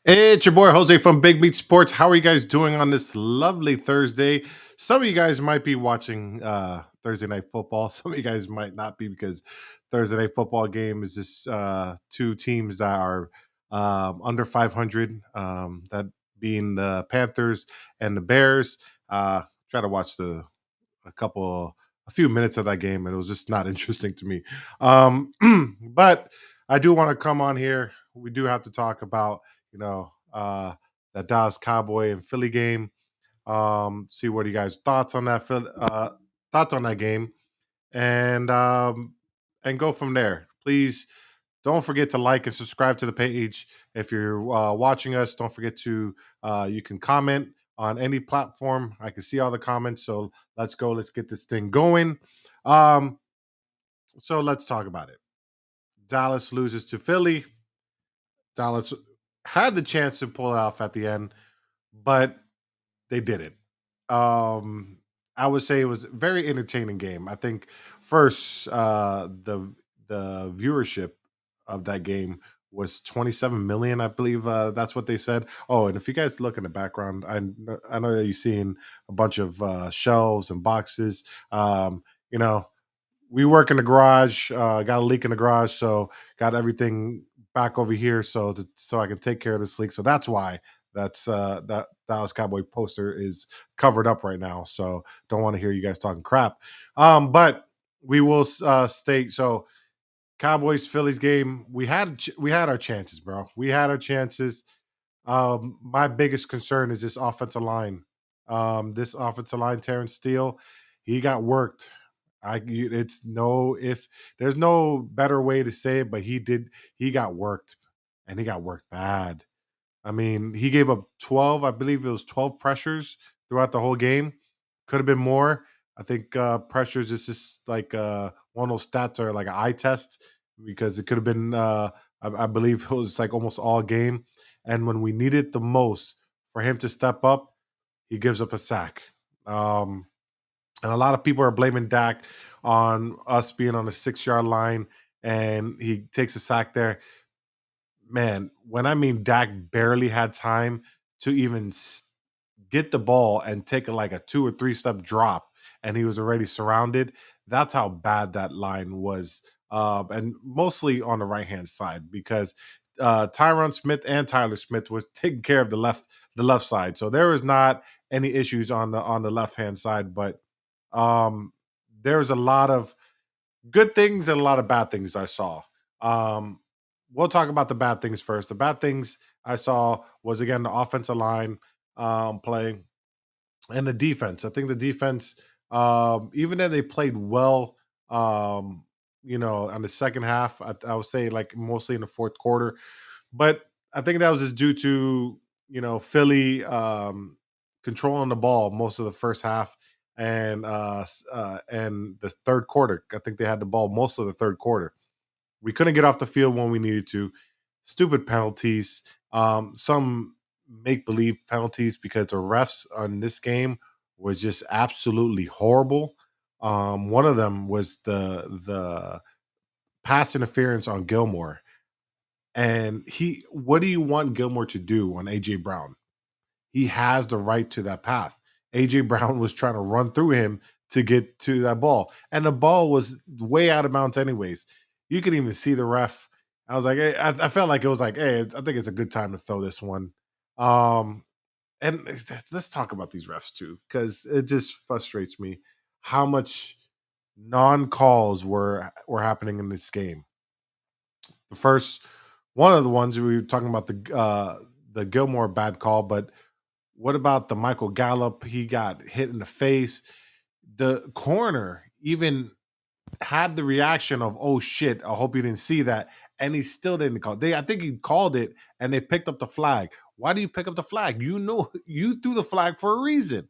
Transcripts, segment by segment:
Hey, it's your boy Jose from Big Meat Sports. How are you guys doing on this lovely Thursday? Some of you guys might be watching Thursday night football. Some of you guys might not be because Thursday night football game is just two teams that are under 500. That being the Panthers and the Bears. Try to watch a couple a few minutes of that game and it was just not interesting to me. Um, but I do want to come on here. We do have to talk about you know that Dallas Cowboy and Philly game. See what you guys thoughts on that thoughts on that game and go from there. Please don't forget to like and subscribe to the page. If you're watching us, don't forget to you can comment on any platform. I can see all the comments. So let's go. Let's get this thing going. Um, so let's talk about it. Dallas loses to Philly. Dallas had the chance to pull it off at the end, but they didn't. Um, I would say it was a very entertaining game. I think first the viewership of that game was 27 million, I believe. That's what they said. Oh, and if you guys look in the background, I know that you're seeing a bunch of shelves and boxes. You know, we work in the garage. Got a leak in the garage, so got everything back over here so I can take care of this leak. So that's why that Dallas Cowboy poster is covered up right now. So don't want to hear you guys talking crap. But we will state so Cowboys Phillies game. We had our chances, bro. We had our chances. My biggest concern is this offensive line. This offensive line, Terrence Steele, he got worked. It's no if there's no better way to say it, but he did. He got worked, and he got worked bad. I mean, he gave up 12. I believe it was 12 pressures throughout the whole game. Could have been more. I think pressures is just like one of those stats are like an eye test because it could have been. I believe it was like almost all game. And when we needed the most for him to step up, he gives up a sack. Um, and a lot of people are blaming Dak on us being on the 6 yard line, and he takes a sack there. Man, when I mean Dak barely had time to even get the ball and take like a 2 or 3 step drop, and he was already surrounded. That's how bad that line was, and mostly on the right hand side because Tyron Smith and Tyler Smith was taking care of the left side, so there was not any issues on the left hand side, but um, there was a lot of good things and a lot of bad things I saw. Um, we'll talk about the bad things first. The bad things I saw was again the offensive line playing and the defense. I think the defense, even though they played well, on the second half, I would say like mostly in the fourth quarter, but I think that was just due to Philly controlling the ball most of the first half and the third quarter. I think they had the ball most of the third quarter. We couldn't get off the field when we needed to. Stupid penalties. Some make believe penalties because the refs on this game was just absolutely horrible. One of them was the pass interference on Gilmore. And what do you want Gilmore to do on AJ Brown? He has the right to that path. AJ Brown was trying to run through him to get to that ball, and the ball was way out of bounds, anyways. You could even see the ref. I was like, I felt like it was like, hey, I think it's a good time to throw this one. and let's talk about these refs too, because it just frustrates me how much non-calls were happening in this game. The first one of the ones we were talking about the Gilmore bad call, but what about the Michael Gallup? He got hit in the face. The corner even had the reaction of "Oh shit! I hope you didn't see that," and he still didn't call. I think he called it, and they picked up the flag. Why do you pick up the flag? You know, you threw the flag for a reason.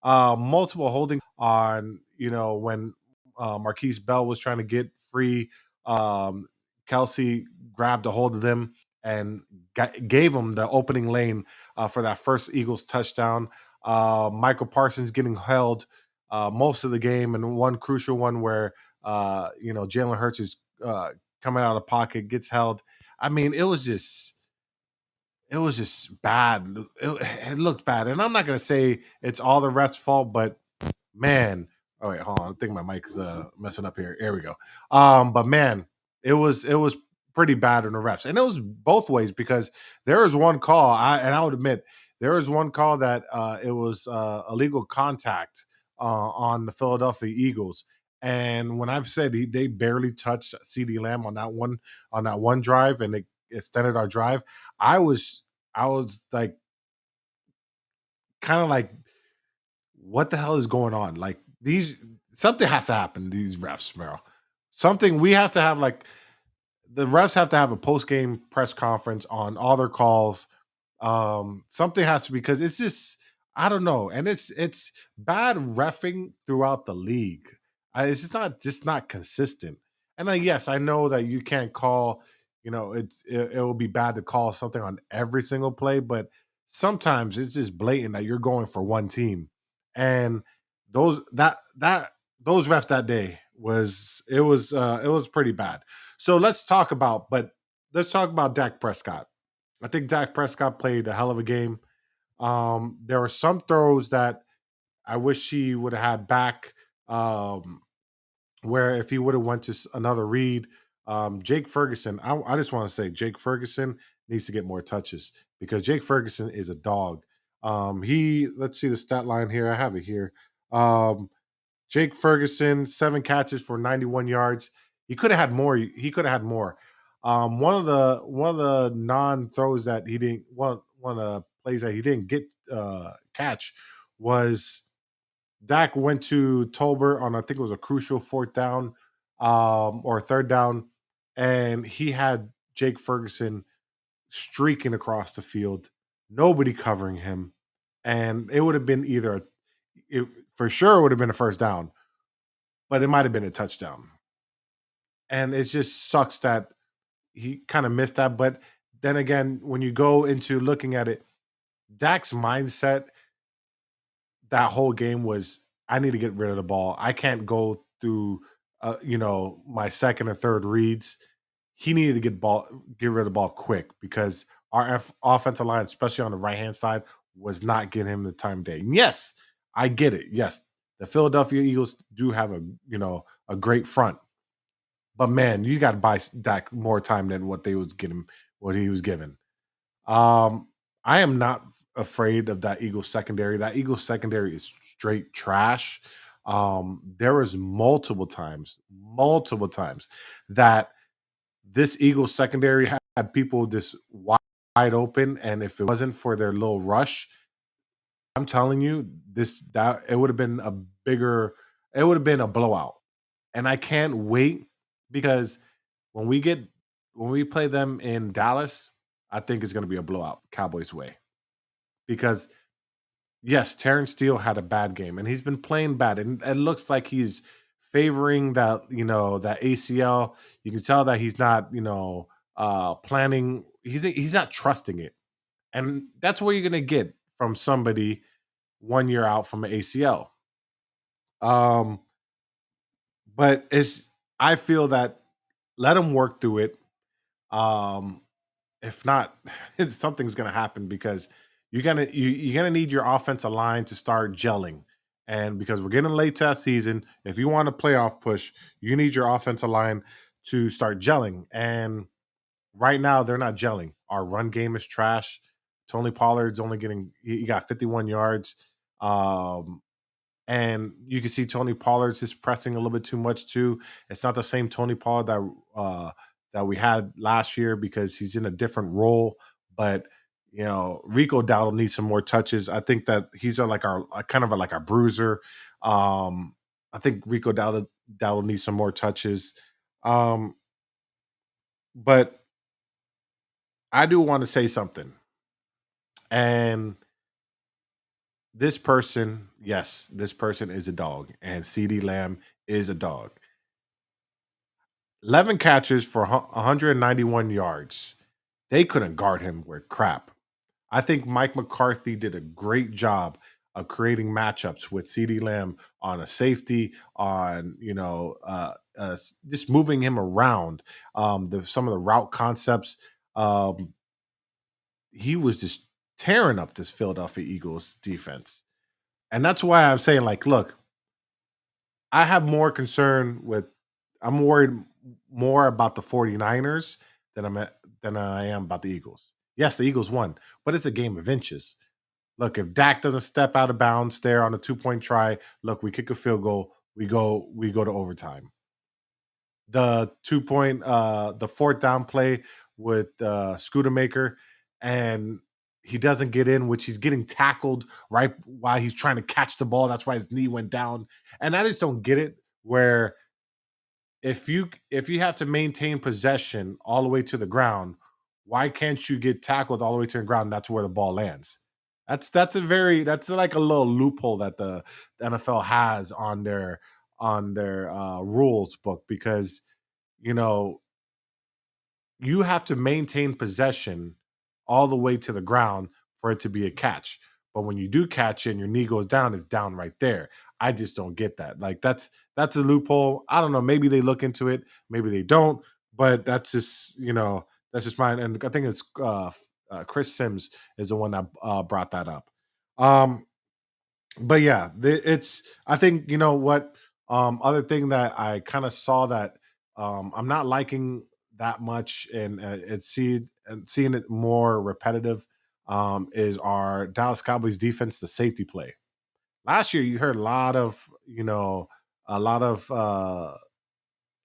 Multiple holding on, when Marquise Bell was trying to get free. Kelsey grabbed a hold of them and gave him the opening lane for that first Eagles touchdown. Michael Parsons getting held most of the game, and one crucial one where Jalen Hurts is coming out of pocket, gets held. I mean, it was just bad. It looked bad, and I'm not gonna say it's all the refs' fault, but man, oh wait, hold on. I think my mic is messing up here. Here we go. But man, it was pretty bad on the refs, and it was both ways because there was one call. I would admit there was one call that it was illegal contact on the Philadelphia Eagles. And when I said they barely touched CD Lamb on that one drive, and they extended our drive, I was I was like kind of like, what the hell is going on? Like, these something has to happen to these refs, Meryl. Something we have to have, like, the refs have to have a post game press conference on all their calls. Something has to, because it's just, I don't know, and it's bad refing throughout the league. It's just not consistent. And yes, I know that you can't call. It will be bad to call something on every single play, but sometimes it's just blatant that you're going for one team, and those refs that day was pretty bad. So let's talk about Dak Prescott. I think Dak Prescott played a hell of a game. There were some throws that I wish he would have had back. Where if he would have went to another read, Jake Ferguson. I just want to say Jake Ferguson needs to get more touches because Jake Ferguson is a dog. Let's see the stat line here. I have it here. Jake Ferguson, 7 catches for 91 yards. He could have had more. He could have had more. One of the non throws that he didn't one of the plays that he didn't get catch was Dak went to Tolbert on, I think it was a crucial fourth down or third down, and he had Jake Ferguson streaking across the field, nobody covering him, and it would have been for sure it would have been a first down, but it might have been a touchdown. And it just sucks that he kind of missed that. But then again, when you go into looking at it, Dak's mindset that whole game was, I need to get rid of the ball. I can't go through my second or third reads. He needed to get rid of the ball quick because our offensive line, especially on the right hand side, was not getting him the time of day. And yes, I get it. Yes, the Philadelphia Eagles do have a great front, but man, you got to buy Dak more time than what he was given. Um, I am not afraid of that Eagles secondary. That Eagles secondary is straight trash. There was multiple times that this Eagles secondary had people just wide open, and if it wasn't for their little rush, I'm telling you, this that it would have been it would have been a blowout. And I can't wait because when we get when we play them in Dallas, I think it's going to be a blowout, Cowboys way. Because yes, Terrence Steele had a bad game, and he's been playing bad, and it looks like he's favoring that ACL. You can tell that he's not planning. He's not trusting it, and that's what you're going to get from somebody 1 year out from an ACL. Um, but it's I feel that let him work through it. Um, if not, something's gonna happen because you're gonna need your offensive line to start gelling. And because we're getting late to that season, if you want a playoff push, you need your offensive line to start gelling. And right now, they're not gelling. Our run game is trash. Tony Pollard's only getting he got 51 yards. Um, and you can see Tony Pollard's just pressing a little bit too much too. It's not the same Tony Pollard that we had last year because he's in a different role. But Rico Dowdle needs some more touches. I think that he's like our kind of like our bruiser. I think Rico Dowdle needs some more touches. Um, but I do want to say something. And this person, yes, this person is a dog, and CD Lamb is a dog. 11 catches for 191 yards. They couldn't guard him with crap. I think Mike McCarthy did a great job of creating matchups with CD Lamb on a safety, on just moving him around. Some of the route concepts. Um, he was just tearing up this Philadelphia Eagles defense. And that's why I'm saying, like, look, I have more concern with I'm worried more about the 49ers than I am about the Eagles. Yes, the Eagles won, but it's a game of inches. Look, if Dak doesn't step out of bounds there on a 2-point try, look, we kick a field goal, we go to overtime. The fourth down play with Scootermaker, and he doesn't get in, which he's getting tackled right while he's trying to catch the ball. That's why his knee went down. And I just don't get it. Where if you have to maintain possession all the way to the ground, why can't you get tackled all the way to the ground? That's where the ball lands. That's like a little loophole that the NFL has on their rules book because you know you have to maintain possession all the way to the ground for it to be a catch. But when you do catch it and your knee goes down, it's down right there. I just don't get that. Like that's a loophole. I don't know. Maybe they look into it, maybe they don't. But that's just mine. And I think it's Chris Sims is the one that brought that up. Um, but yeah, it's. I think you know what. Other thing that I kind of saw that I'm not liking that much, and seeing it more repetitive is our Dallas Cowboys defense, the safety play. Last year, you heard a lot of a lot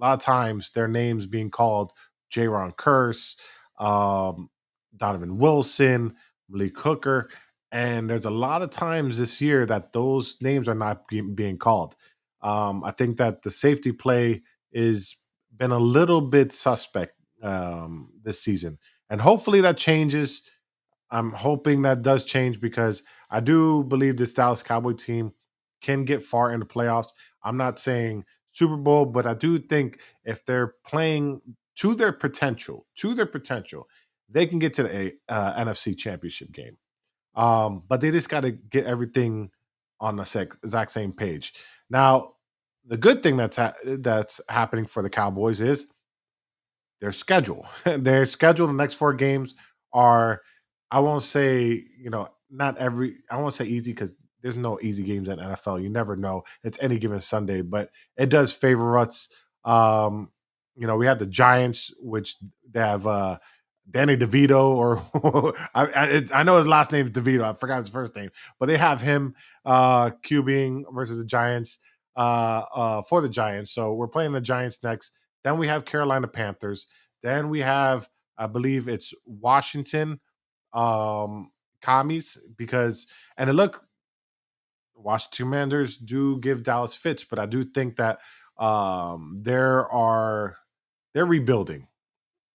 of times their names being called Jaron Curse, um, Donovan Wilson, Malik Hooker. And there's a lot of times this year that those names are not being called. I think that the safety play is been a little bit suspect this season. And hopefully that changes. I'm hoping that does change because I do believe this Dallas Cowboy team can get far in the playoffs. I'm not saying Super Bowl, but I do think if they're playing to their potential, they can get to the NFC Championship game. But they just got to get everything on the exact same page. Now, the good thing that's happening for the Cowboys is their schedule. Their schedule, the next 4 games are, I won't say, not every, I won't say easy because there's no easy games in NFL. You never know. It's any given Sunday, but it does favor us. Um, we have the Giants, which they have Danny DeVito, or I know his last name is DeVito. I forgot his first name, but they have him QBing versus the Giants for the Giants. So we're playing the Giants next. Then we have Carolina Panthers. Then we have, I believe it's Washington commies because, and it look, Washington Commanders do give Dallas fits, but I do think that they're rebuilding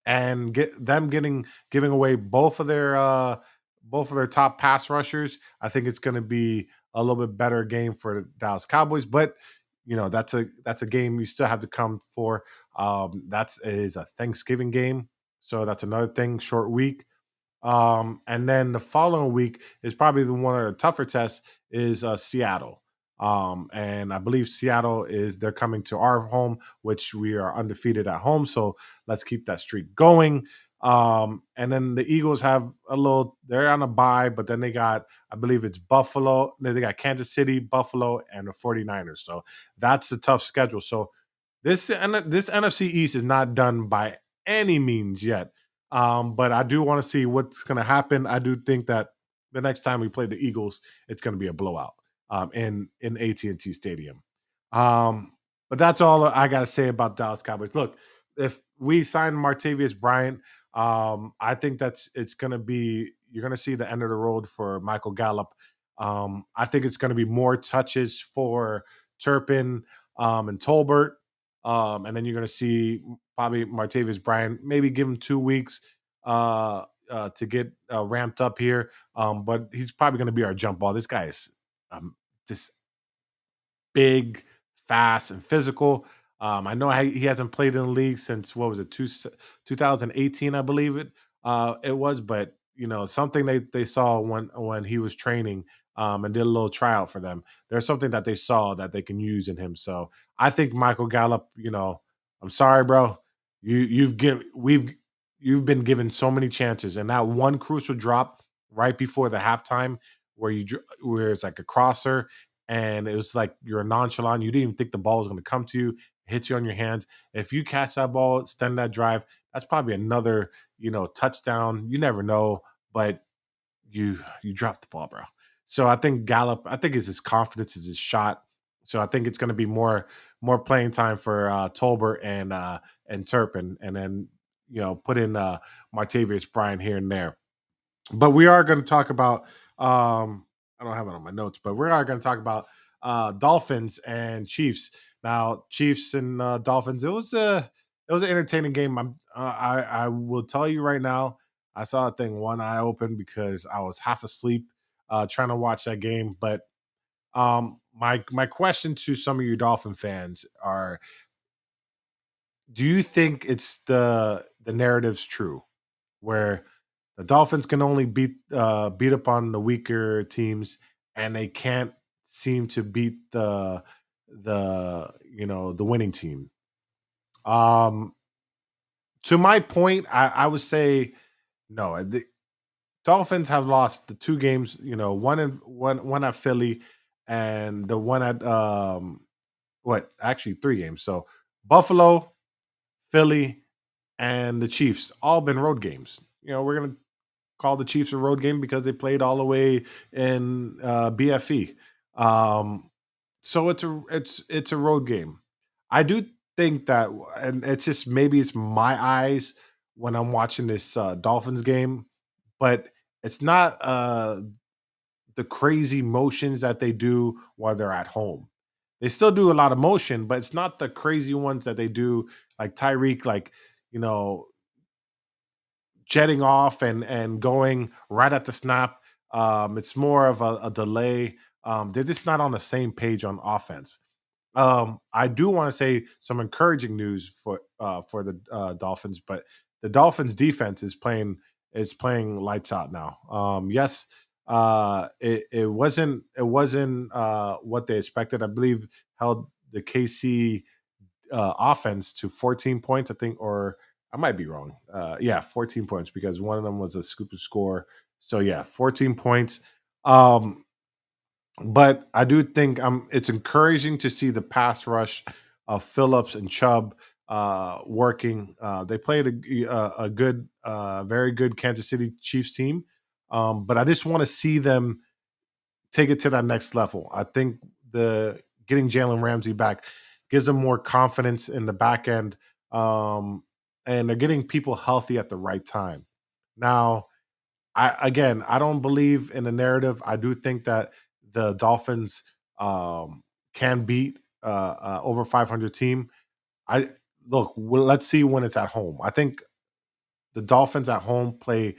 and giving away both of their top pass rushers. I think it's going to be a little bit better game for the Dallas Cowboys, but that's a game you still have to come for. That's is a Thanksgiving game, so that's another thing. Short week. And then the following week is probably the one of the tougher tests is Seattle. And I believe Seattle they're coming to our home, which we are undefeated at home. So let's keep that streak going. And then the Eagles they're on a bye, but then they got, I believe it's Buffalo. They got Kansas City, Buffalo, and the 49ers. So that's a tough schedule. So this NFC East is not done by any means yet. But I do want to see what's going to happen. I do think that the next time we play the Eagles, it's going to be a blowout in AT&T Stadium. Um, but that's all I got to say about Dallas Cowboys. Look, if we sign Martavius Bryant, I think that's it's going to be you're going to see the end of the road for Michael Gallup. I think it's going to be more touches for Turpin and Tolbert. And then you're going to see probably Martavius Bryant, maybe give him 2 weeks to get ramped up here. But he's probably going to be our jump ball. This guy is just big, fast, and physical. I know he hasn't played in the league since what was it, 2018, I believe it was. But something they saw when he was training and did a little tryout for them. There's something that they saw that they can use in him. So I think Michael Gallup. I'm sorry, bro. You've been given so many chances, and that one crucial drop right before the halftime where it's like a crosser and it was like you're nonchalant. You didn't even think the ball was going to come to you. It hits you on your hands. If you catch that ball, extend that drive, that's probably another, touchdown. You never know, but you dropped the ball, bro. So I think Gallup, I think it's his confidence, is his shot. So I think it's going to be more playing time for Tolbert and Turpin, and then put in Martavius Bryant here and there. But we are going to talk about I don't have it on my notes, but we are going to talk about Dolphins and Chiefs. Now, Chiefs and Dolphins, it was an entertaining game. I will tell you right now, I saw a thing one eye open because I was half asleep trying to watch that game. But my question to some of you Dolphin fans are: do you think it's the narrative's true, where the Dolphins can only beat up on the weaker teams, and they can't seem to beat the winning team? Um, to my point, I would say no. The Dolphins have lost the two games. One at Philly, and the one at what actually three games. So Buffalo, Philly, and the Chiefs all been road games. We're gonna call the Chiefs a road game because they played all the way in BFE. Um, so it's a road game. I do think that, and it's just maybe it's my eyes when I'm watching this Dolphins game, but it's not the crazy motions that they do while they're at home. They still do a lot of motion, but it's not the crazy ones that they do like Tyreek, like you know jetting off and going right at the snap. It's more of a delay. They're just not on the same page on offense. I do want to say some encouraging news for the Dolphins, but the Dolphins defense is playing lights out now. Yes, it wasn't what they expected. I believe held the KC offense to 14 points, I think, or I might be wrong. Yeah, 14 points because one of them was a scoop score. So yeah, 14 points. Um, but I do think it's encouraging to see the pass rush of Phillips and Chubb working. They played a good, very good Kansas City Chiefs team, but I just want to see them take it to that next level. I think the getting Jalen Ramsey back gives them more confidence in the back end, and they're getting people healthy at the right time. Now, I don't believe in the narrative. I do think that the Dolphins can beat over 500 team. I let's see when it's at home. I think the Dolphins at home play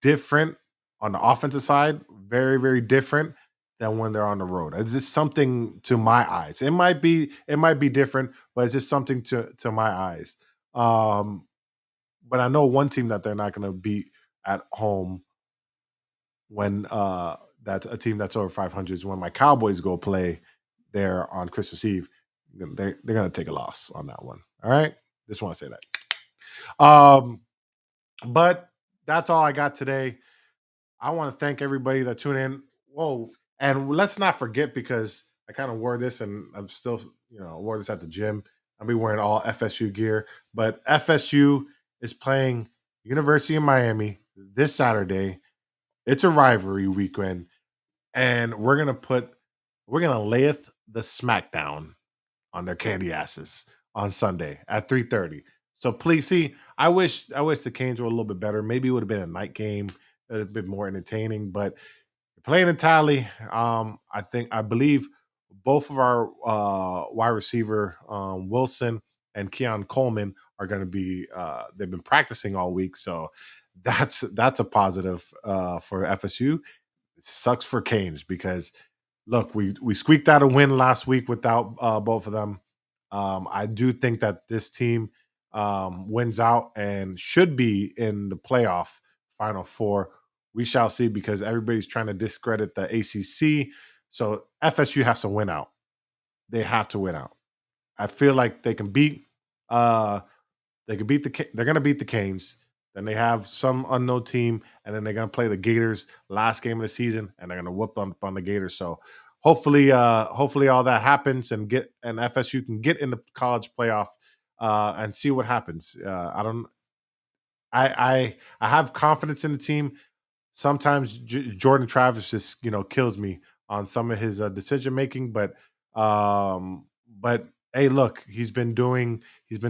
different on the offensive side, very very different than when they're on the road. It's just something to my eyes. It might be different, but it's just something to my eyes. Um, but I know one team that they're not going to beat at home when that's a team that's over 500 is when my Cowboys go play there on Christmas Eve. They're going to take a loss on that one. All right, just want to say that. But that's all I got today. I want to thank everybody that tuned in. Whoa, and let's not forget, because I kind of wore this and I'm still wore this at the gym. I'll be wearing all FSU gear, but FSU is playing University of Miami this Saturday. It's a rivalry weekend, and we're gonna layeth the smackdown on their candy asses on Sunday at 3:30. So please see, I wish the Canes were a little bit better. Maybe it would have been a night game, it would have been more entertaining, but playing in Tally, I believe both of our wide receiver Wilson and Keon Coleman are going to be. They've been practicing all week, so that's a positive for FSU. It sucks for Canes because look, we squeaked out a win last week without both of them. I do think that this team wins out and should be in the playoff Final Four. We shall see because everybody's trying to discredit the ACC. So FSU has to win out. They have to win out. I feel like they can beat. They can beat they're going to beat the Canes. Then they have some unknown team, and then they're going to play the Gators last game of the season, and they're going to whoop on the Gators. So hopefully all that happens and FSU can get in the college playoff and see what happens. I don't. I have confidence in the team. Sometimes Jordan Travis just kills me on some of his decision making, but hey, look, he's been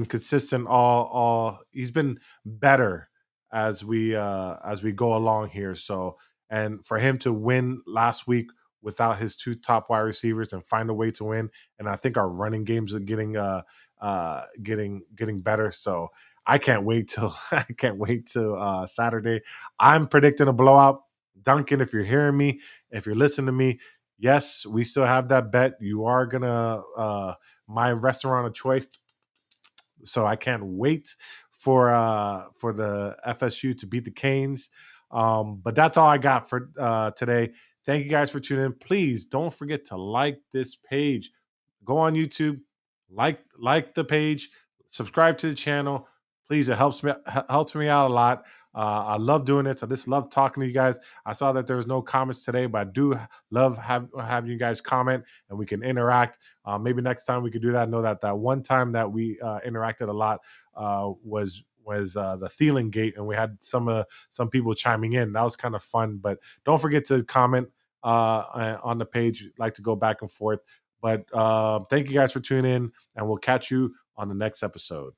consistent all he's been better as we go along here. So and for him to win last week without his two top wide receivers and find a way to win, and I think our running games are getting better. So I can't wait till I can't wait till Saturday. I'm predicting a blowout. Duncan, if you're hearing me, if you're listening to me, yes, we still have that bet. You are gonna my restaurant of choice. So I can't wait for the FSU to beat the Canes. But that's all I got for today. Thank you guys for tuning in. Please don't forget to like this page. Go on YouTube, like the page, subscribe to the channel. Please, it helps me out a lot. I love doing it. I just love talking to you guys. I saw that there was no comments today, but I do love have you guys comment and we can interact. Maybe next time we could do that. I know that one time that we interacted a lot was the Thielen gate, and we had some people chiming in. That was kind of fun. But don't forget to comment on the page. Like to go back and forth. But thank you guys for tuning in, and we'll catch you on the next episode.